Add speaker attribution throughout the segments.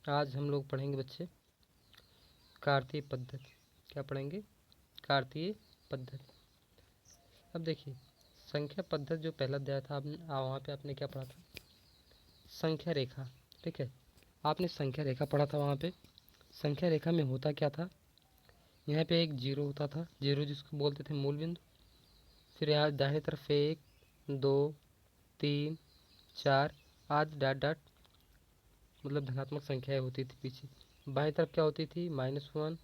Speaker 1: आज हम लोग पढ़ेंगे बच्चे कार्तीय पद्धति। क्या पढ़ेंगे? कार्तीय पद्धति। अब देखिए, संख्या पद्धति जो पहला अध्याय था आपने वहाँ पे आपने क्या पढ़ा था? संख्या रेखा। ठीक है, आपने संख्या रेखा पढ़ा था। वहाँ पे संख्या रेखा में होता क्या था? यहाँ पे एक जीरो होता था, जीरो जिसको बोलते थे मूल बिंदु। फिर यहाँ दाहिने तरफ 1 2 3 4 आदि डॉट डॉट मतलब धनात्मक संख्याएं होती थी पीछे। बाएं तरफ क्या होती थी? -1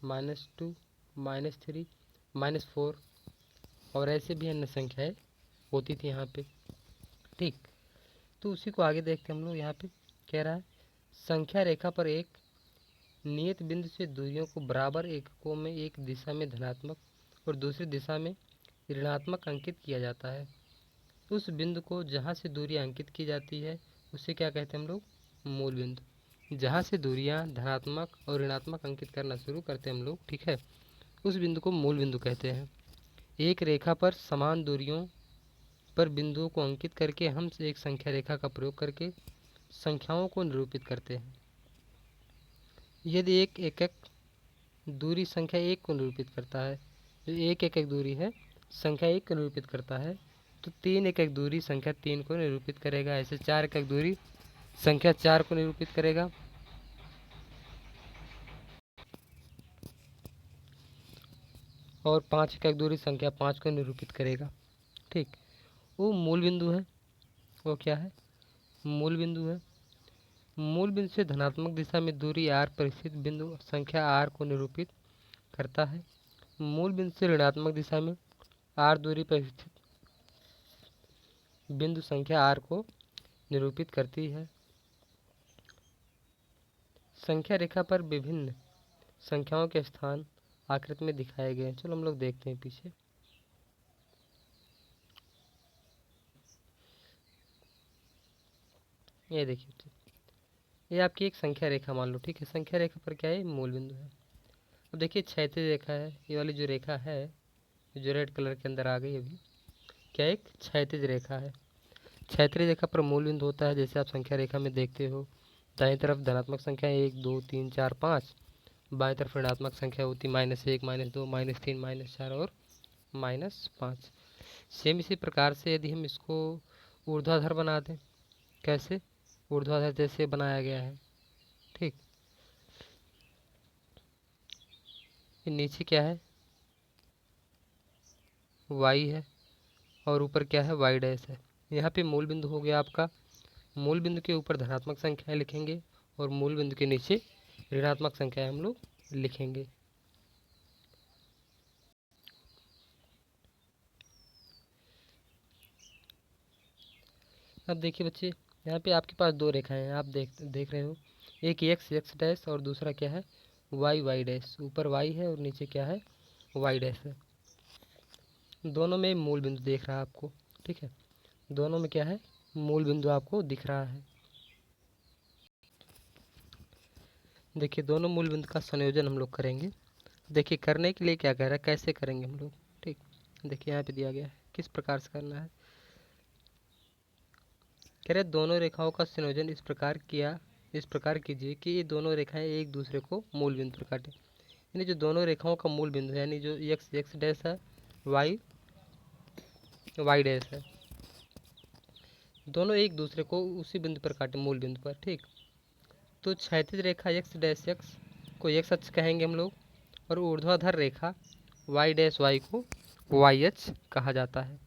Speaker 1: -2 -3 -4 और ऐसे भी अन्य संख्याएं होती थी यहाँ पे। ठीक, तो उसी को आगे देखते हम लोग। यहाँ पे कह रहा है संख्या रेखा पर एक नियत बिंदु से दूरियों को बराबर एककों में एक दिशा में धनात्मक और दूसरी दिशा में ऋणात्मक अंकित किया जाता है। उस बिंदु को जहाँ से दूरी अंकित की जाती है उसे क्या कहते हैं हम लोग? मूल बिंदु। जहाँ से दूरियाँ धनात्मक और ऋणात्मक अंकित करना शुरू करते हैं हम लोग, ठीक है, उस बिंदु को मूल बिंदु कहते हैं। एक रेखा पर समान दूरियों पर बिंदुओं को अंकित करके हम एक संख्या रेखा का प्रयोग करके संख्याओं को निरूपित करते हैं। यदि एक एकक दूरी संख्या 1 को निरूपित करता है, जो एक एकक दूरी है संख्या 1 को निरूपित करता है, तो 3 एकक दूरी संख्या 3 को निरूपित करेगा। ऐसे 4 एकक दूरी संख्या 4 को निरूपित करेगा। और 5 एकक दूरी संख्या 5 को निरूपित करेगा। ठीक, वो मूल बिंदु है। वो क्या है? मूल बिंदु है। मूल बिंदु से धनात्मक दिशा में दूरी r पर स्थित बिंदु संख्या r को निरूपित करता है। मूल बिंदु से ऋणात्मक दिशा में r दूरी पर स्थित बिंदु संख्या r को निरूपित करती है। संख्या रेखा पर विभिन्न संख्याओं के स्थान आकृति में दिखाए गए हैं। चलो हम लोग देखते हैं पीछे। ये देखिए, ये आपकी एक संख्या रेखा मान लो। ठीक है, संख्या रेखा पर क्या है? मूल बिंदु है। अब देखिए क्षैतिज रेखा है, ये वाली जो रेखा है जो रेड कलर के अंदर आ गई अभी, क्या एक क्षैतिज रेखा है। क्षैतिज रेखा पर मूल बिंदु होता है, जैसे आप संख्या रेखा में देखते हो। दाएं तरफ धनात्मक संख्या 1 2 3 4 5, बाएं तरफ ऋणात्मक संख्या होती -1 -2 -3 -4 और -5। सेम इसी प्रकार से यदि हम इसको ऊर्ध्वाधर बना दें, कैसे? ऊर्ध्वाधर जैसे बनाया गया है। ठीक, ये नीचे क्या है? y है और ऊपर क्या है? y डैश है। यहाँ पे मूल बिंदु हो गया आपका। मूल बिंदु के ऊपर धनात्मक संख्याएं लिखेंगे और मूल बिंदु के नीचे ऋणात्मक संख्याएं हम लोग लिखेंगे। अब देखिए बच्चे, यहाँ पे आपके पास दो रेखाएं हैं, आप देख रहे हो। एक x डैश और दूसरा क्या है? y dash. ऊपर y है और नीचे क्या है? y डैश है। दोनों में मूल बिंदु देख रहा है आपको। ठीक है, दोनों में क्या है? मूल बिंदु आपको दिख रहा है। देखिए, दोनों मूल बिंदु का संयोजन हम लोग करेंगे। देखिए, करने के लिए क्या कह रहा है, कैसे करेंगे हम लोग। ठीक, देखिए यहाँ पे दिया गया है किस प्रकार से करना है। कह रहे दोनों रेखाओं का संयोजन इस प्रकार कीजिए कि ये दोनों रेखाएं एक दूसरे को मूल बिंदु पर काटें। यानी जो दोनों रेखाओं का मूल बिंदु है, यानी जो x डैश है, y डैश है, दोनों एक दूसरे को उसी बिंदु पर काटे, मूल बिंदु पर। ठीक, तो क्षैतिज रेखा x डैश x को x अक्ष कहेंगे हम लोग, और ऊर्ध्वाधर रेखा y डैश y को y अक्ष कहा जाता है।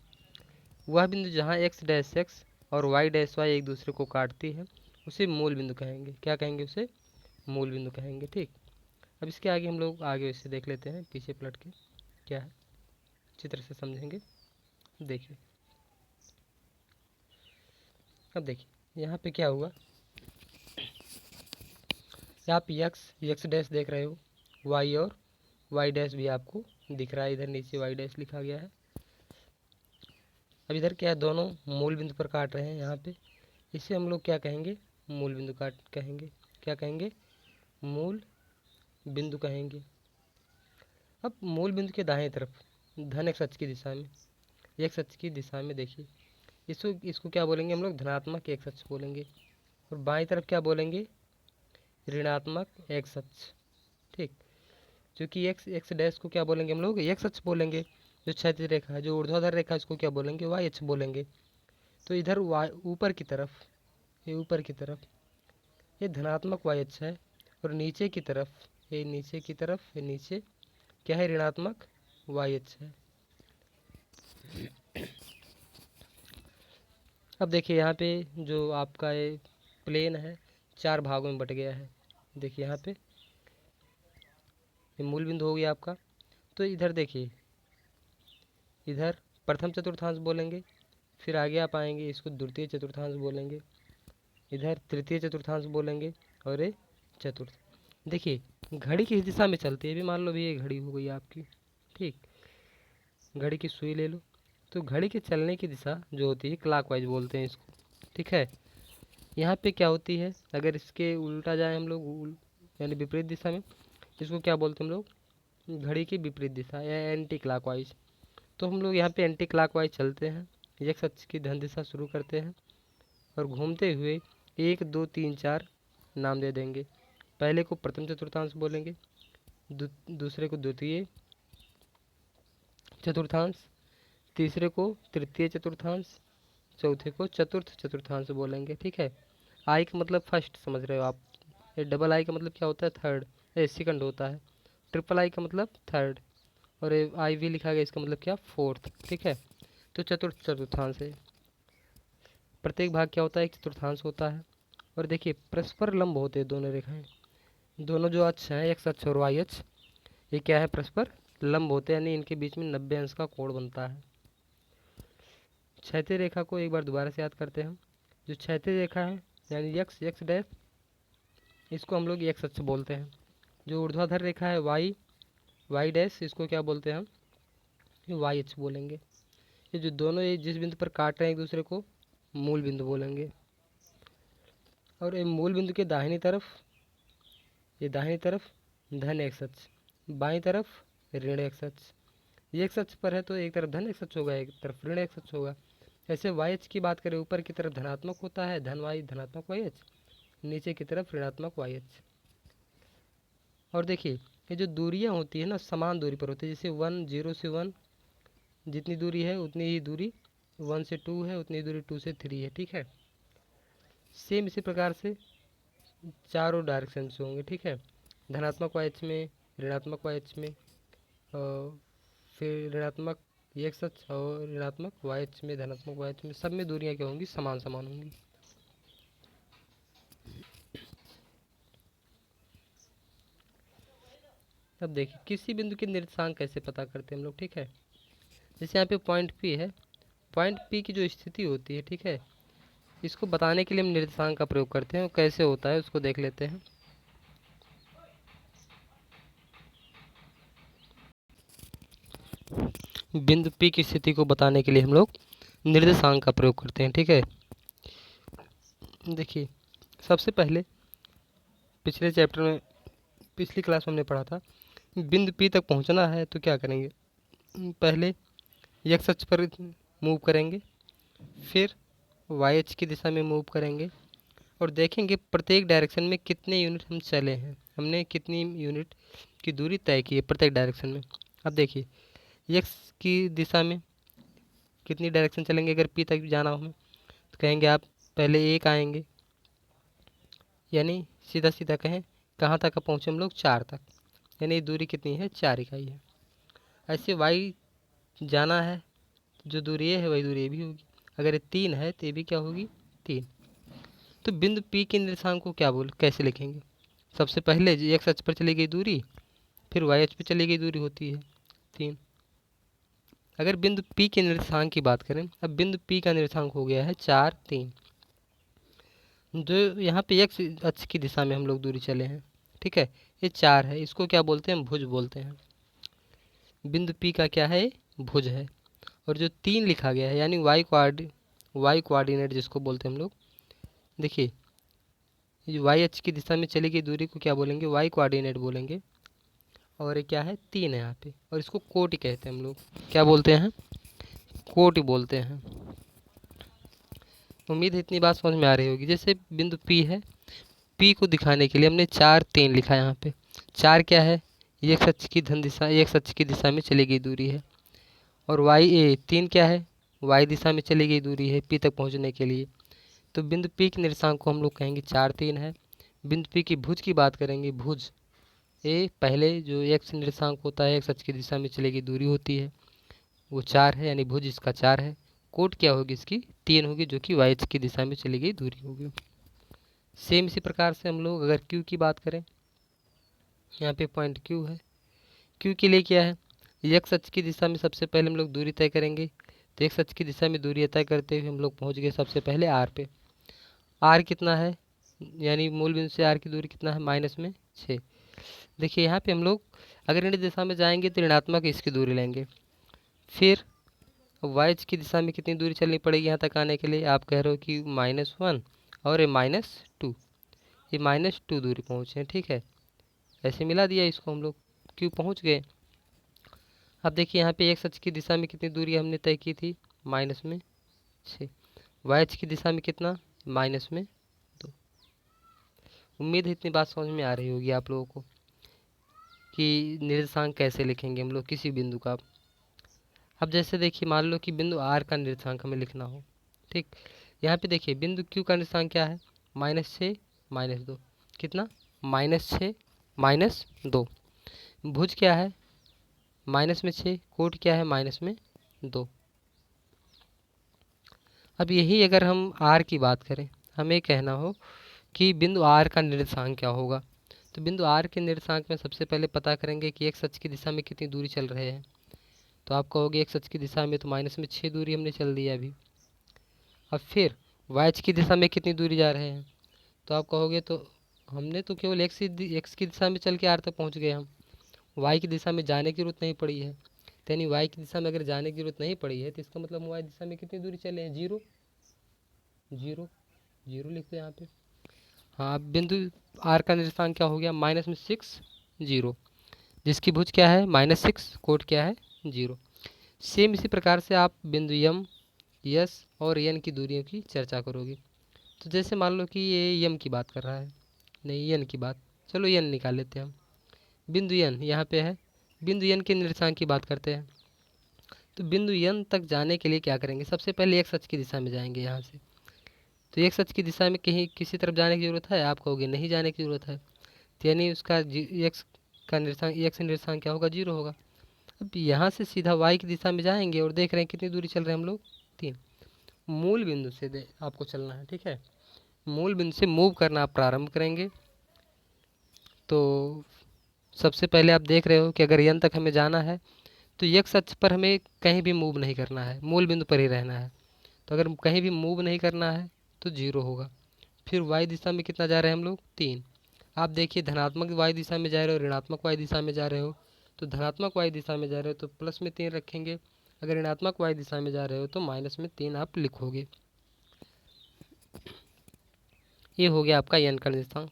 Speaker 1: वह बिंदु जहाँ x डैश x और y डैश y एक दूसरे को काटती है उसे मूल बिंदु कहेंगे। क्या कहेंगे? उसे मूल बिंदु कहेंगे। ठीक, अब इसके आगे हम लोग आगे इसे देख लेते हैं, पीछे पलट के क्या है, चित्र से समझेंगे। देखिए, अब देखिए यहाँ पे क्या हुआ, आप x डैश देख रहे हो, y और y डैश भी आपको दिख रहा है। इधर नीचे y डैश लिखा गया है। अब इधर क्या है? दोनों मूल बिंदु पर काट रहे हैं यहाँ पे, इसे हम लोग क्या कहेंगे? मूल बिंदु काट कहेंगे। क्या कहेंगे? मूल बिंदु कहेंगे। अब मूल बिंदु के दाहिने तरफ धन x अक्ष की दिशा में, x अक्ष की दिशा में देखिए, इसको क्या बोलेंगे हम लोग? धनात्मक x अक्ष बोलेंगे। और बाएं तरफ क्या बोलेंगे? ऋणात्मक एक्स अक्ष, ठीक। जो कि एक्स डैश को क्या बोलेंगे हम लोग, एक्स अक्ष बोलेंगे। जो क्षैतिज रेखा है, जो ऊर्ध्वाधर रेखा है, इसको क्या बोलेंगे, वाई अक्ष बोलेंगे। तो इधर ऊपर की तरफ, ये ऊपर की तरफ ये धनात्मक वाई अक्ष है, और नीचे की तरफ, ये नीचे की तरफ, ये नीचे क्या है, ऋणात्मक वाई अक्ष है। अब देखिए यहाँ पे जो आपका ये प्लेन है 4 भागों में बट गया है। देखिए यहाँ पे ये मूल बिंदु हो गया आपका। तो इधर देखिए, इधर प्रथम चतुर्थांश बोलेंगे, फिर आगे आप आएंगे इसको द्वितीय चतुर्थांश बोलेंगे, इधर तृतीय चतुर्थांश बोलेंगे, और ये चतुर्थ। देखिए घड़ी किस दिशा में चलती है, भी मान लो भी ये घड़ी हो गई आपकी, ठीक। घड़ी की सुई ले लो, तो घड़ी के चलने की दिशा जो होती है क्लॉकवाइज बोलते हैं इसको, ठीक है। यहाँ पे क्या होती है, अगर इसके उल्टा जाए हम लोग, यानी विपरीत दिशा में, इसको क्या बोलते हैं हम लोग, घड़ी की विपरीत दिशा या एंटी क्लॉकवाइज। तो हम लोग यहाँ पे एंटी क्लॉकवाइज चलते हैं, एक्स अक्ष की धन दिशा शुरू करते हैं, और घूमते हुए 1 2 3 4 नाम दे देंगे। पहले को प्रथम चतुर्थांश बोलेंगे, दूसरे को द्वितीय चतुर्थांश, तीसरे को तृतीय चतुर्थांश, चौथे को चतुर्थ चतुर्थांश बोलेंगे, ठीक है। आई का मतलब फर्स्ट समझ रहे हो आप, ये डबल आई का मतलब क्या होता है, थर्ड, ये सेकंड होता है। ट्रिपल आई का मतलब थर्ड, और ये आई भी लिखा गया, इसका मतलब क्या, फोर्थ, ठीक है। तो चतुर्थ चतुर्थांश है, प्रत्येक भाग क्या होता है, एक चतुर्थांश होता है। और देखिए परस्पर लंब होते हैं दोनों रेखाएं, दोनों जो अक्ष हैं एक्स अक्ष और वाई अक्ष, ये क्या है, परस्पर लंब होते हैं, यानी इनके बीच में 90 अंश का कोण बनता है। क्षैतिज रेखा को एक बार दोबारा से याद करते हैं। जो क्षैतिज रेखा है यानी एक्स डैश, इसको हम लोग एक्स अक्ष बोलते हैं। जो ऊर्ध्वाधर रेखा है वाई डैश, इसको क्या बोलते हैं हम, वाई अक्ष बोलेंगे। ये जो दोनों ये जिस बिंदु पर काट रहे हैं एक दूसरे को, मूल बिंदु बोलेंगे। और ये मूल बिंदु के दाहिनी तरफ, ये दाहिनी तरफ धन एक्स अक्ष, बाईं तरफ ऋण एक्स अक्ष। ये एक्स अक्ष पर है तो एक तरफ धन एक्स अक्ष होगा, एक तरफ ऋण एक्स अक्ष होगा। ऐसे वाई अक्ष की बात करें, ऊपर की तरफ धनात्मक होता है धन वाई, धनात्मक वाई अक्ष, नीचे की तरफ ऋणात्मक वाई अक्ष। और देखिए ये जो दूरियां होती है ना, समान दूरी पर होती है। जैसे 1 0 से 1 जितनी दूरी है उतनी ही दूरी 1 से 2 है, उतनी दूरी 2 से 3 है, ठीक है। सेम इसी प्रकार से चारों डायरेक्शन से होंगे, ठीक है। धनात्मक वाई अक्ष में, ऋणात्मक वाई अक्ष में, और फिर ऋणात्मक एक्स अक्ष और ऋणात्मक वाई अक्ष में, धनात्मक वाई अक्ष में, सब में दूरियां क्या होंगी, समान समान होंगी। अब देखिए किसी बिंदु के निर्देशांक कैसे पता करते हैं हम लोग, ठीक है। जैसे यहाँ पे पॉइंट पी है, पॉइंट पी की जो स्थिति होती है, ठीक है, इसको बताने के लिए हम निर्देशांक का प्रयोग करते हैं। कैसे होता है उसको देख लेते हैं। बिंदु पी की स्थिति को बताने के लिए हम लोग निर्देशांक का प्रयोग करते हैं, ठीक है। देखिए सबसे पहले पिछले चैप्टर में, पिछली क्लास में हमने पढ़ा था, बिंदु पी तक पहुंचना है तो क्या करेंगे, पहले एक्स अक्ष पर मूव करेंगे, फिर वाई अक्ष की दिशा में मूव करेंगे, और देखेंगे प्रत्येक डायरेक्शन में कितने यूनिट हम चले हैं, हमने कितनी यूनिट की दूरी तय की है प्रत्येक डायरेक्शन में। अब देखिए एक्स की दिशा में कितनी डायरेक्शन चलेंगे, अगर पी तक जाना हो हमें, तो कहेंगे आप पहले 1 आएंगे, यानी सीधा सीधा कहें कहाँ तक पहुँचे हम लोग, 4 तक, यानी दूरी कितनी है, 4 इकाई है। ऐसे वाई जाना है, जो दूरी ये है वही दूरी ये भी होगी। अगर ये 3 है तो ये भी क्या होगी, 3। तो बिंदु पी के निर्देशांक को क्या कैसे लिखेंगे, सबसे पहले एक्स अक्ष पर चली गई दूरी, फिर वाई अक्ष पर चली गई दूरी होती है 3। अगर बिंदु पी के निर्देशांक की बात करें, अब बिंदु पी का निर्देशांक हो गया है 4 3, जो यहाँ पे एक्स अक्ष की दिशा में हम लोग दूरी चले हैं, ठीक है, ये 4 है, इसको क्या बोलते हैं, भुज बोलते हैं। बिंदु पी का क्या है, भुज है। और जो 3 लिखा गया है यानी वाई कोऑर्डिनेट जिसको बोलते हैं हम लोग, देखिए ये वाई अक्ष की दिशा में चली गई दूरी को क्या बोलेंगे, वाई कोऑर्डिनेट बोलेंगे। और ये क्या है, 3 है यहाँ पे, और इसको कोटि कहते हैं हम लोग, क्या बोलते हैं, कोटि बोलते हैं। उम्मीद है इतनी बात समझ में आ रही होगी। जैसे बिंदु पी है, P को दिखाने के लिए हमने 4 3 लिखा है यहाँ पे। 4 क्या है, x अक्ष की धन दिशा, x अक्ष की दिशा में चली गई दूरी है। और y 3 क्या है, y दिशा में चली गई दूरी है P तक पहुँचने के लिए। तो बिंदु P के निर्देशांक को हम लोग कहेंगे 4 3 है। बिंदु P की भुज की बात करेंगे, भुज ए पहले जो x निर्देशांक होता है, x अक्ष की दिशा में चली गई दूरी होती है, वो 4 है, यानी भुज इसका 4 है। कोट क्या होगी इसकी, 3 होगी, जो कि y की दिशा में चली गई दूरी होगी। सेम इसी प्रकार से हम लोग अगर Q की बात करें, यहाँ पे पॉइंट Q है। Q के लिए क्या है, x अक्ष की दिशा में सबसे पहले हम लोग दूरी तय करेंगे। तो x अक्ष की दिशा में दूरी तय करते हुए हम लोग पहुँच गए सबसे पहले R पे। R कितना है, यानी मूल बिंदु से R की दूरी कितना है, -6। देखिए यहाँ पे हम लोग अगर ऋण दिशा में जाएंगे तो ऋणात्मक इसकी दूरी लेंगे। फिर y की दिशा में कितनी दूरी चलनी पड़ेगी यहाँ तक आने के लिए, आप कह रहे हो कि -1 और ये -2, ये -2 दूरी पहुँचे, ठीक है। ऐसे मिला दिया इसको हम लोग, क्यों पहुँच गए। अब देखिए यहाँ पे x अक्ष की दिशा में कितनी दूरी हमने तय की थी, -6। y अक्ष की दिशा में कितना, -2। उम्मीद है इतनी बात समझ में आ रही होगी आप लोगों को कि निर्देशांक कैसे लिखेंगे हम लोग किसी बिंदु का। अब जैसे देखिए मान लो कि बिंदु R का निर्देशांक हमें लिखना हो, ठीक। यहाँ पे देखिए बिंदु Q का निर्देशांक क्या है, -6 -2, कितना, -6 -2। भुज क्या है, -6, कोट क्या है, -2। अब यही अगर हम R की बात करें, हमें कहना हो कि बिंदु R का निर्देशांक क्या होगा, तो बिंदु R के निर्देशांक में सबसे पहले पता करेंगे कि x अक्ष की दिशा में कितनी दूरी चल रहे हैं। तो आप कहोगे x अक्ष की दिशा में तो -6 दूरी हमने चल दी अभी। अब फिर y अक्ष की दिशा में कितनी दूरी जा रहे हैं, तो आप कहोगे तो हमने तो केवल x की दिशा में चल के R तक पहुंच गए, हम y की दिशा में जाने की जरूरत नहीं पड़ी है। तो यानी y की दिशा में अगर जाने की जरूरत नहीं पड़ी है तो इसका मतलब y दिशा में कितनी दूरी चले हैं, 0 0 0 लिख दो यहाँ पे। हाँ, अब बिंदु R का निर्देशांक क्या हो गया, -6 0, जिसकी भुज क्या है, -6, कोट क्या है, 0। सेम इसी प्रकार से आप बिंदु M, S और N की दूरियों की चर्चा करोगे। तो जैसे मान लो कि ये M की बात कर रहा है, नहीं N की बात, चलो N निकाल लेते हैं हम। बिंदु N यहाँ पे है, बिंदु N के निर्देशांक की बात करते हैं। तो बिंदु N तक जाने के लिए क्या करेंगे, सबसे पहले x अक्ष की दिशा में जाएंगे यहाँ से। तो x अक्ष की दिशा में कहीं किसी तरफ जाने की ज़रूरत है, आप कहोगे नहीं जाने की ज़रूरत है। तो यानी उसका x का निर्देशांक, x निर्देशांक क्या होगा, 0 होगा। अब यहाँ से सीधा y की दिशा में जाएंगे और देख रहे हैं कितनी दूरी चल रहे हैं हम लोग, 3। मूल बिंदु से आपको चलना है, ठीक है। मूल बिंदु से मूव करना आप प्रारंभ करेंगे। तो सबसे पहले आप देख रहे हो कि अगर n तक हमें जाना है तो x अक्ष पर हमें कहीं भी मूव नहीं करना है, मूल बिंदु पर ही रहना है। तो अगर कहीं भी मूव नहीं करना है तो 0 होगा। फिर y दिशा में कितना जा रहे हैं हम लोग, 3। आप देखिए धनात्मक y दिशा में जा रहे हो, ऋणात्मक y दिशा में जा रहे हो। तो धनात्मक y दिशा में जा रहे हो तो प्लस में 3 रखेंगे, अगर ऋणात्मक y दिशा में जा रहे हो तो -3 आप लिखोगे। ये हो गया आपका n का निर्देशांक।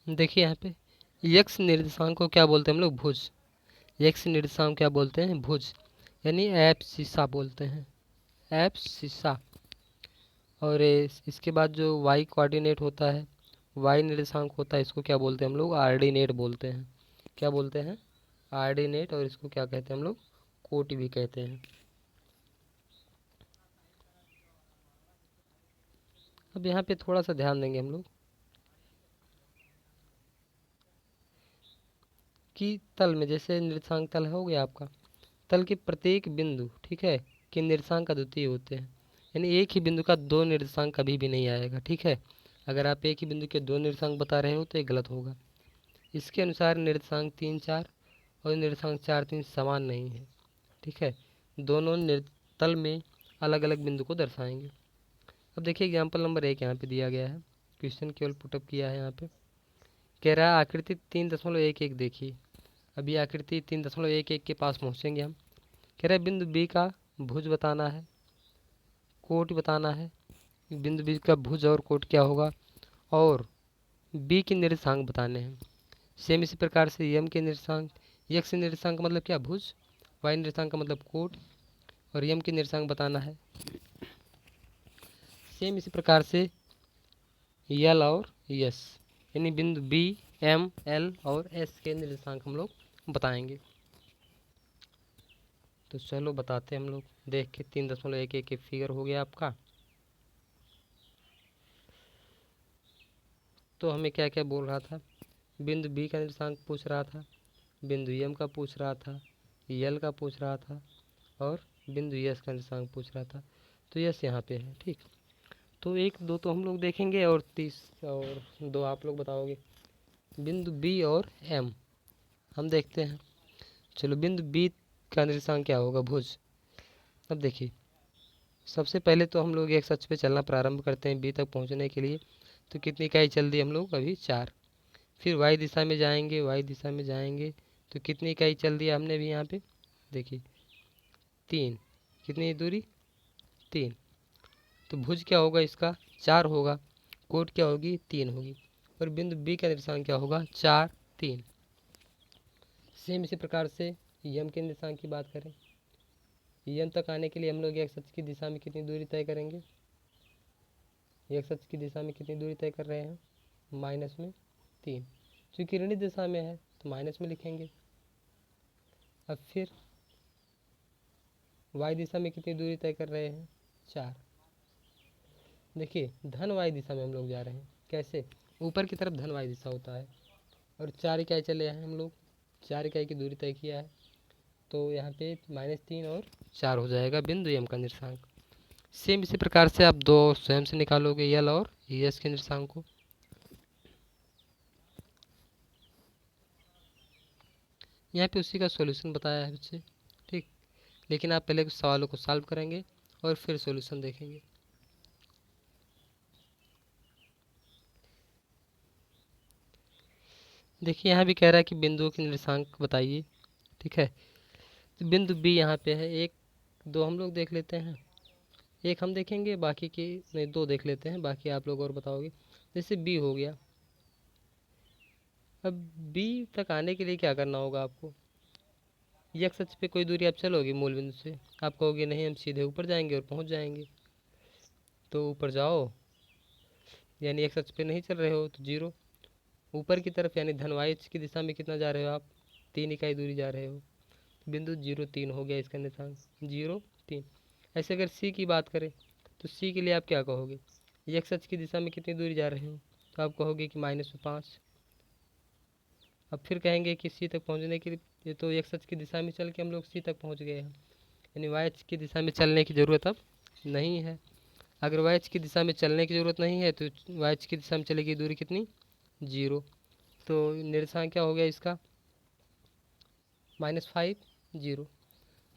Speaker 1: देखिए यहाँ पे x निर्देशांक को क्या बोलते हैं हम लोग, भुज। x निर्देशांक क्या बोलते हैं, भुज, यानी एब्सिसा बोलते हैं, एब्सिसा। और इसके बाद जो y कोऑर्डिनेट होता है, y निर्देशांक होता है, इसको क्या बोलते हैं हम लोग, आर्डिनेट बोलते हैं। क्या बोलते हैं, आर्डिनेट। और इसको क्या कहते हैं हम लोग, कोट भी कहते हैं। अब यहाँ पे थोड़ा सा ध्यान देंगे हम लोग कि तल में, जैसे निर्देशांक तल हो गया आपका, तल के प्रत्येक बिंदु, ठीक है, कि निर्देशांक अद्वितीय होते हैं। यानी एक ही बिंदु का 2 निर्देशांक कभी भी नहीं आएगा, ठीक है। अगर आप एक ही बिंदु के 2 निर्देशांक बता रहे हो तो ये गलत होगा। इसके अनुसार निर्देशांक 3 4 और निर्देशांक 4 3 समान नहीं है, ठीक है। दोनों तल में अलग अलग बिंदु को दर्शाएंगे। अब देखिए एग्जाम्पल नंबर 1 यहाँ पे दिया गया है, क्वेश्चन केवल पुटअप किया है यहाँ पे। कह रहा है आकृति 3.11 देखिए। अभी आकृति 3.11 के पास पहुँचेंगे हम। कह रहा है बिंदु बी का भुज बताना है, कोट बताना है। बिंदु बी का भुज और कोट क्या होगा, और बी के निर्देशांक बताने हैं। सेम इसी प्रकार से यम के निर्देशांक, यक्स निर्देशांक मतलब क्या, भुज, वाई निर्देशांक का मतलब कोट, और यम के निर्देशांक बताना है। सेम इसी प्रकार से यल और यस, यानी बिंदु बी, एम, एल और एस के निर्देशांक हम लोग बताएंगे। तो चलो बताते हैं हम लोग देख के। 3.11 के फिगर हो गया आपका। तो हमें क्या क्या बोल रहा था, बिंदु बी का निर्देशांक पूछ रहा था, बिंदु एम का पूछ रहा था, यल का पूछ रहा था, और बिंदु यस का निर्देशांक पूछ रहा था। तो यस यहाँ पे है, ठीक। तो एक दो तो हम लोग देखेंगे और 30 और 2 आप लोग बताओगे। बिंदु बी और एम हम देखते हैं। चलो, बिंदु बी का निर्देशांक क्या होगा, भुज। अब देखिए, सबसे पहले तो हम लोग एक अक्ष पे चलना प्रारंभ करते हैं बी तक पहुंचने के लिए। तो कितनी इकाई चल दी हम लोग अभी, 4। फिर वाई दिशा में जाएंगे, वाई दिशा में जाएंगे तो कितनी इकाई चल दिया हमने भी यहाँ पे, देखिए 3। कितनी दूरी, 3। तो भुज क्या होगा इसका, 4 होगा। कोट क्या होगी, 3 होगी। और बिंदु बी का निर्देशांक क्या होगा, 4, 3। सेम इसी प्रकार से यम के निर्देशांक की बात करें, यम तक आने के लिए हम लोग एक्स अक्ष की दिशा में कितनी दूरी तय करेंगे, एक्स अक्ष की दिशा में कितनी दूरी तय कर रहे हैं, माइनस में 3। चूँकि ऋणात्मक दिशा में है तो माइनस में लिखेंगे। अब फिर वाई दिशा में कितनी दूरी तय कर रहे हैं, 4। देखिए, धन वाई दिशा में हम लोग जा रहे हैं। कैसे, ऊपर की तरफ धन वाई दिशा होता है। और 4 इकाई चले हैं हम लोग, 4 इकाई की दूरी तय किया है। तो यहाँ पे -3 और 4 हो जाएगा बिंदु एम का निर्देशांक। सेम इसी प्रकार से आप 2 स्वयं से निकालोगे, यल और यस के निर्देशांक को। यहाँ पे उसी का सॉल्यूशन बताया है बच्चे, ठीक। लेकिन आप पहले कुछ सवालों को सॉल्व करेंगे और फिर सॉल्यूशन देखेंगे। देखिए, यहाँ भी कह रहा है कि बिंदुओं के निर्देशांक बताइए, ठीक है। तो बिंदु बी यहाँ पे है, 1 2 हम लोग देख लेते हैं, एक हम देखेंगे, बाकी की नहीं, 2 देख लेते हैं, बाकी आप लोग और बताओगे। जैसे बी हो गया। अब बी तक आने के लिए क्या करना होगा आपको, एक्स अक्ष पे कोई दूरी आप चलोगे मूल बिंदु से, आप कहोगे नहीं हम सीधे ऊपर जाएंगे और पहुंच जाएंगे। तो ऊपर जाओ, यानी एक्स अक्ष पे नहीं चल रहे हो तो 0। ऊपर की तरफ यानी धनवाई अक्ष की दिशा में कितना जा रहे हो आप, 3 इकाई दूरी जा रहे हो। बिंदु 0, 3 हो गया इसका निर्देशांक, 0, 3। ऐसे अगर सी की बात करें तो सी के लिए आप क्या कहोगे, एक्स अक्ष की दिशा में कितनी दूरी जा रहे हो, तो आप कहोगे कि -5। अब फिर कहेंगे कि सी तक पहुंचने के लिए, ये तो एक्स अक्ष की दिशा में चल के हम लोग सी तक पहुंच गए हैं, यानी वाई अक्ष की दिशा में चलने की ज़रूरत अब नहीं है। अगर वाई अक्ष की दिशा में चलने की ज़रूरत नहीं है तो वाई अक्ष की दिशा में चलेगी दूरी कितनी, 0। तो निर्देशांक क्या हो गया इसका, -5, 0।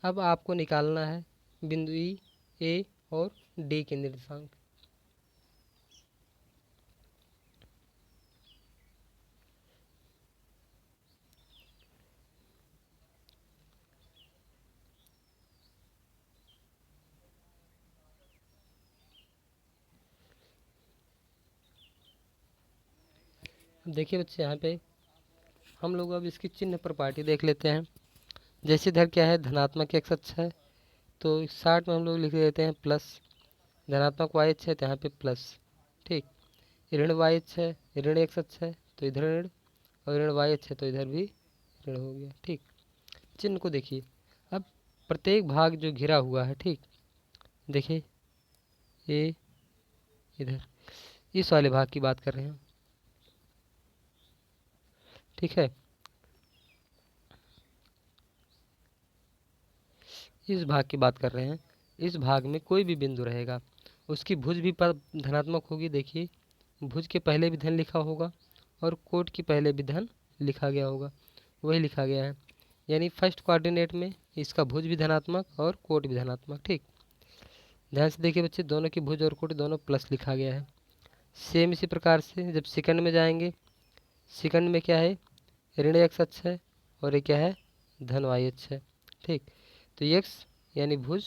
Speaker 1: अब आपको निकालना है बिंदु ई, ए और डी के निर्देशांक। देखिए बच्चे, यहाँ पे हम लोग अब इसकी चिन्ह प्रॉपर्टी देख लेते हैं। जैसे इधर क्या है, धनात्मक एक्स अक्ष है तो 60 में हम लोग लिख देते हैं प्लस, धनात्मक वाई अक्ष है तो यहाँ पे प्लस, ठीक। ऋण वाई अक्ष है, ऋण एक्स अक्ष है तो इधर ऋण, और ऋण वाई अक्ष है तो इधर भी ऋण हो गया, ठीक। चिन्ह को देखिए, अब प्रत्येक भाग जो घिरा हुआ है, ठीक, देखिए ये इधर इस वाले भाग की बात कर रहे हैं, ठीक है। इस भाग की बात कर रहे हैं, इस भाग में कोई भी बिंदु रहेगा उसकी भुज भी पर धनात्मक होगी। देखिए, भुज के पहले भी धन लिखा होगा और कोट के पहले भी धन लिखा गया होगा, वही लिखा गया है। यानी फर्स्ट कोऑर्डिनेट में इसका भुज भी धनात्मक और कोट भी धनात्मक, ठीक। ध्यान से देखिए बच्चे, दोनों की भुज और कोट दोनों प्लस लिखा गया है। सेम इसी प्रकार से जब सेकंड में जाएंगे, सेकंड में क्या है, ऋण एक्स अक्ष है और ये क्या है, धन वाई अक्ष है, ठीक। तो एक्स यानी भुज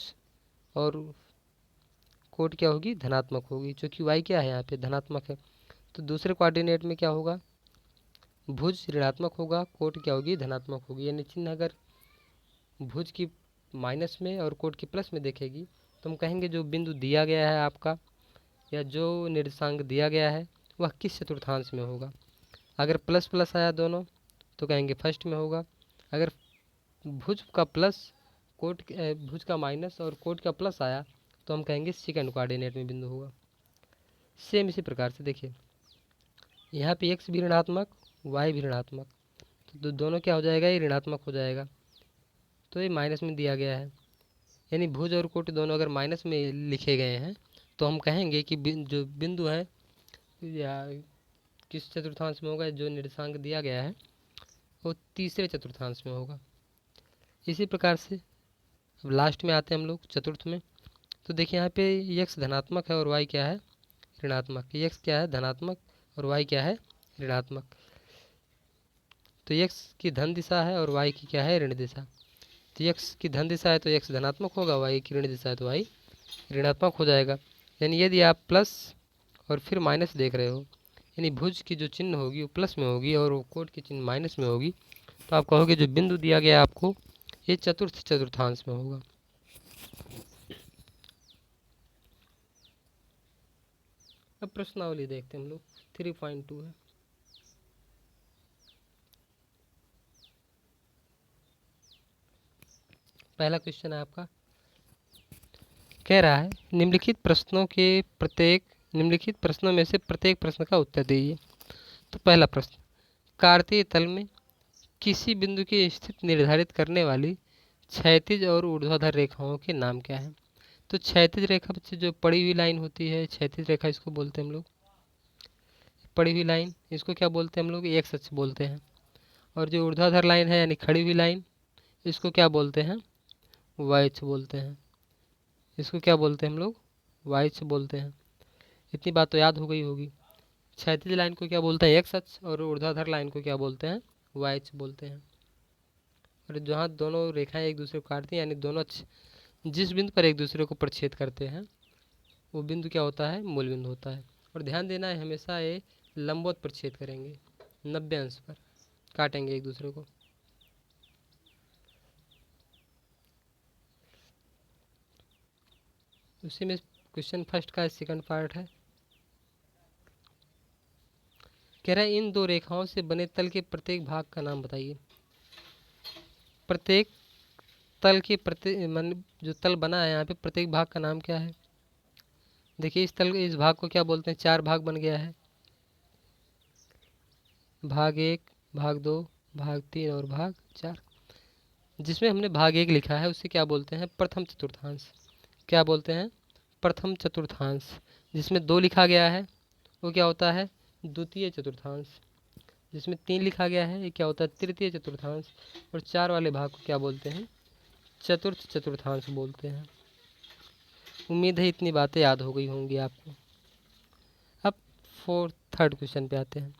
Speaker 1: और कोट क्या होगी, धनात्मक होगी, क्योंकि वाई क्या है यहाँ पे धनात्मक है। तो दूसरे कोऑर्डिनेट में क्या होगा, भुज ऋणात्मक होगा, कोट क्या होगी, धनात्मक होगी। यानी चिन्ह अगर भुज की माइनस में और कोट की प्लस में देखेगी तो हम कहेंगे जो बिंदु दिया गया है आपका या जो निर्देशांक दिया गया है वह किस चतुर्थांश में होगा। अगर प्लस प्लस आया दोनों तो कहेंगे फर्स्ट में होगा। अगर भुज का प्लस भुज का माइनस और कोट का प्लस आया तो हम कहेंगे सेकंड कोऑर्डिनेट में बिंदु होगा। सेम इसी प्रकार से देखिए यहाँ पे एक्स भी ऋणात्मक वाई भी ऋणात्मक, तो दोनों क्या हो जाएगा, ये ऋणात्मक हो जाएगा, तो ये माइनस में दिया गया है। यानी भुज और कोट दोनों अगर माइनस में लिखे गए हैं तो हम कहेंगे कि जो बिंदु है या किस चतुर्थांश में होगा, जो निर्देशांक दिया गया है वो तीसरे चतुर्थांश में होगा। इसी प्रकार से अब लास्ट में आते हैं हम लोग चतुर्थ में। तो देखिए यहाँ पे एक्स धनात्मक है और वाई क्या है, ऋणात्मक। एक्स क्या है, धनात्मक, और वाई क्या है, ऋणात्मक। तो एक्स की धन दिशा है और वाई की क्या है, ऋण दिशा। तो एक्स की धन दिशा है तो एक्स धनात्मक होगा, वाई की ऋण दिशा है तो वाई ऋणात्मक हो जाएगा। यानी यदि आप प्लस और फिर माइनस देख रहे हो, यानी भुज की जो चिन्ह होगी वो प्लस में होगी और वो कोट की चिन्ह माइनस में होगी, तो आप कहोगे जो बिंदु दिया गया आपको ये चतुर्थ चतुर्थांश में होगा। अब प्रश्नावली देखते हैं हम लोग। 3.2 है। पहला क्वेश्चन है आपका, कह रहा है निम्नलिखित प्रश्नों में से प्रत्येक प्रश्न का उत्तर दीजिए। तो पहला प्रश्न, कार्तीय तल में किसी बिंदु की स्थिति निर्धारित करने वाली क्षैतिज और ऊर्ध्वाधर रेखाओं के नाम क्या है। तो क्षैतिज रेखा बच्चे जो पड़ी हुई लाइन होती है, क्षैतिज रेखा इसको बोलते हैं हम लोग, पड़ी हुई लाइन इसको क्या बोलते हैं हम लोग, एक्स अक्ष बोलते हैं। और जो ऊर्ध्वाधर लाइन है यानी खड़ी हुई लाइन, इसको क्या बोलते हैं, वाई अक्ष बोलते हैं। इसको क्या बोलते हैं हम लोग, वाई अक्ष बोलते हैं। इतनी बात तो याद हो गई होगी। क्षैतिज लाइन को क्या बोलते हैं, एक्स अक्ष, और ऊर्ध्वाधर लाइन को क्या बोलते हैं, वाई अक्ष बोलते हैं। और जहाँ दोनों रेखाएं एक दूसरे को काटती हैं यानी दोनों अक्ष जिस बिंदु पर एक दूसरे को प्रच्छेद करते हैं वो बिंदु क्या होता है, मूल बिंदु होता है। और ध्यान देना है हमेशा ये लंबवत प्रच्छेद करेंगे, 90 अंश पर काटेंगे एक दूसरे को। उसी में क्वेश्चन फर्स्ट का सेकंड पार्ट है, कह रहा है इन दो रेखाओं से बने तल के प्रत्येक भाग का नाम बताइए। प्रत्येक तल के जो तल बना है यहाँ पे प्रत्येक भाग का नाम क्या है। देखिए इस भाग को क्या बोलते हैं, 4 भाग बन गया है, भाग 1, भाग 2, भाग 3 और भाग 4। जिसमें हमने भाग 1 लिखा है उसे क्या बोलते हैं, प्रथम चतुर्थांश। क्या बोलते हैं, प्रथम चतुर्थांश। जिसमें 2 लिखा गया है वो क्या होता है, द्वितीय चतुर्थांश। जिसमें 3 लिखा गया है ये क्या होता है, तृतीय चतुर्थांश। और 4 वाले भाग को क्या बोलते हैं, चतुर्थ चतुर्थांश बोलते हैं। उम्मीद है इतनी बातें याद हो गई होंगी आपको। अब थर्ड क्वेश्चन पे आते हैं,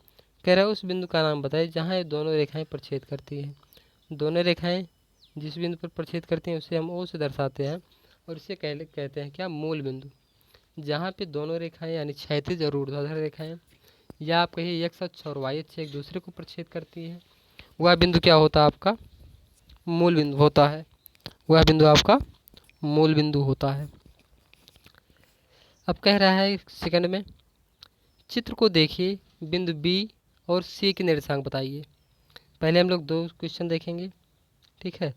Speaker 1: कह रहा है उस बिंदु का नाम बताइए जहाँ ये दोनों रेखाएं प्रच्छेद करती हैं। दोनों रेखाएं जिस बिंदु पर प्रच्छेद करती हैं उसे हम ओ से दर्शाते हैं और इसे कहते हैं क्या, मूल बिंदु। जहाँ पे दोनों रेखाएं यानी क्षैतिज और ऊर्ध्वाधर रेखाएं या आप कहिए एक्स अक्ष और वाई अक्ष एक दूसरे को प्रच्छेद करती है, वह बिंदु क्या होता है आपका, मूल बिंदु होता है। वह बिंदु आपका मूल बिंदु होता है। अब कह रहा है सेकंड में, चित्र को देखिए, बिंदु बी और सी के निर्देशांक बताइए। पहले हम लोग 2 क्वेश्चन देखेंगे, ठीक है,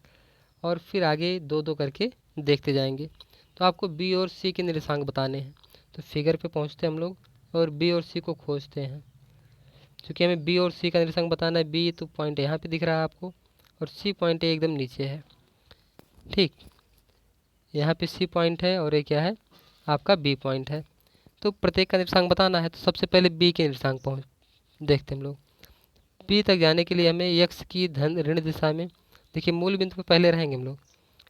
Speaker 1: और फिर आगे 2-2 करके देखते जाएंगे। तो आपको बी और सी के निर्देशांक बताने हैं। तो फिगर पे पहुंचते हैं हम लोग और बी और सी को खोजते हैं। क्योंकि हमें बी और सी का निर्देशांक बताना है। बी तो पॉइंट यहाँ पे दिख रहा है आपको और सी पॉइंट एकदम नीचे है, ठीक। यहाँ पे सी पॉइंट है और ये क्या है, आपका बी पॉइंट है। तो प्रत्येक का निर्देशांक बताना है। तो सबसे पहले बी के निर्देशांक देखते हैं हम लोग। बी तक जाने के लिए हमें एक्स की धन ऋण दिशा में, देखिए मूल बिंदु पे पहले रहेंगे हम लोग।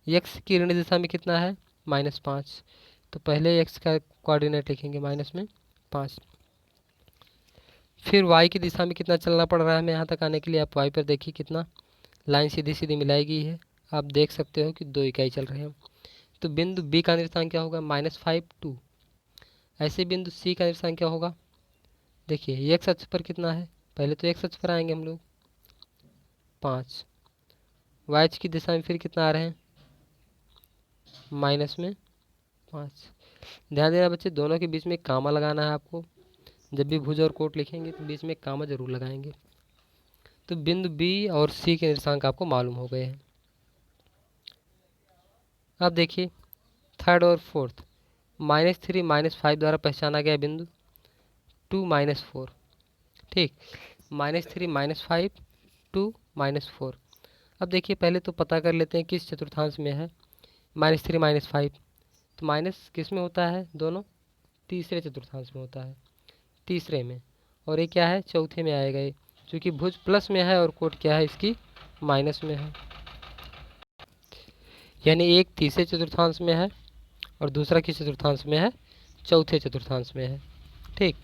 Speaker 1: एक्स की ऋण दिशा में कितना है, -5। तो पहले एक्स का कोऑर्डिनेट लिखेंगे -5। फिर वाई की दिशा में कितना चलना पड़ रहा है हमें यहाँ तक आने के लिए। आप वाई पर देखिए कितना लाइन सीधी सीधी मिलाई गई है, आप देख सकते हो कि 2 इकाई चल रहे हैं। तो बिंदु बी का निर्देशांक क्या होगा, -5 2। ऐसे बिंदु सी का निर्देशांक क्या होगा, देखिए एक्स अक्ष पर कितना है पहले तो एक्स अक्ष पर आएंगे हम लोग 5, वाई अक्ष की दिशा में फिर कितना आ रहे हैं माइनस में 5। ध्यान देना बच्चे, दोनों के बीच में एक कामा लगाना है आपको। जब भी भुज और कोट लिखेंगे तो बीच में एक कामा जरूर लगाएंगे। तो बिंदु बी और सी के निर्देशांक आपको मालूम हो गए हैं। अब देखिए थर्ड और फोर्थ, -3 -5 द्वारा पहचाना गया बिंदु 2 -4, ठीक। -3 -5 2 -4। अब देखिए पहले तो पता कर लेते हैं किस चतुर्थांश में है -3 -5। तो माइनस किस में होता है, दोनों तीसरे चतुर्थांश में होता है, तीसरे में। और ये क्या है, चौथे में आएगा ये, क्योंकि भुज प्लस में है और कोट क्या है इसकी माइनस में है। यानी एक तीसरे चतुर्थांश में है और दूसरा किस चतुर्थांश में है, चौथे चतुर्थांश में है, ठीक।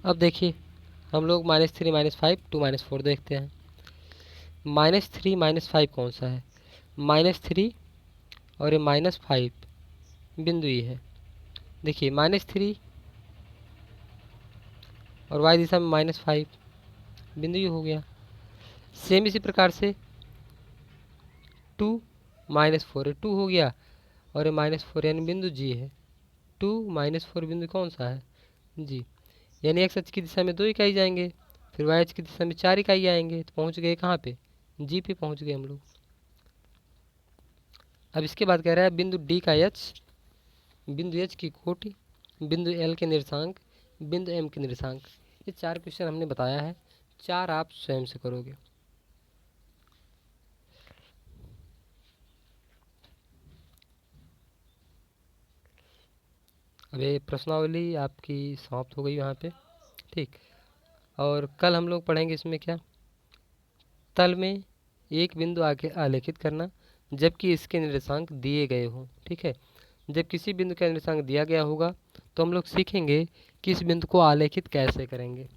Speaker 1: अब देखिए हम लोग -3 -5 2 -4 देखते हैं। -3 -5 कौन सा है, -3 और ये -5 बिंदु ये है। देखिए -3 और वाई दिशा में -5 बिंदु ये हो गया। सेम इसी प्रकार से 2 -4 है, 2 हो गया और ये -4 यानी बिंदु जी है। 2 -4 बिंदु कौन सा है, जी। यानी एक्स अक्ष की दिशा में 2 इकाई जाएंगे, फिर वाई अक्ष की दिशा में 4 इकाई आएंगे, तो पहुंच गए कहाँ पे, जी पे पहुंच गए हम लोग। अब इसके बाद कह रहा है बिंदु डी का एच, बिंदु एच की कोटि, बिंदु एल के निर्देशांक, बिंदु एम के निर्देशांक। ये 4 क्वेश्चन हमने बताया है, 4 आप स्वयं से करोगे। अब ये प्रश्नावली आपकी समाप्त हो गई यहाँ पे, ठीक। और कल हम लोग पढ़ेंगे इसमें क्या, तल में एक बिंदु आगे आलेखित करना जबकि इसके निर्देशांक दिए गए हों, ठीक है। जब किसी बिंदु का निर्देशांक दिया गया होगा तो हम लोग सीखेंगे कि इस बिंदु को आलेखित कैसे करेंगे।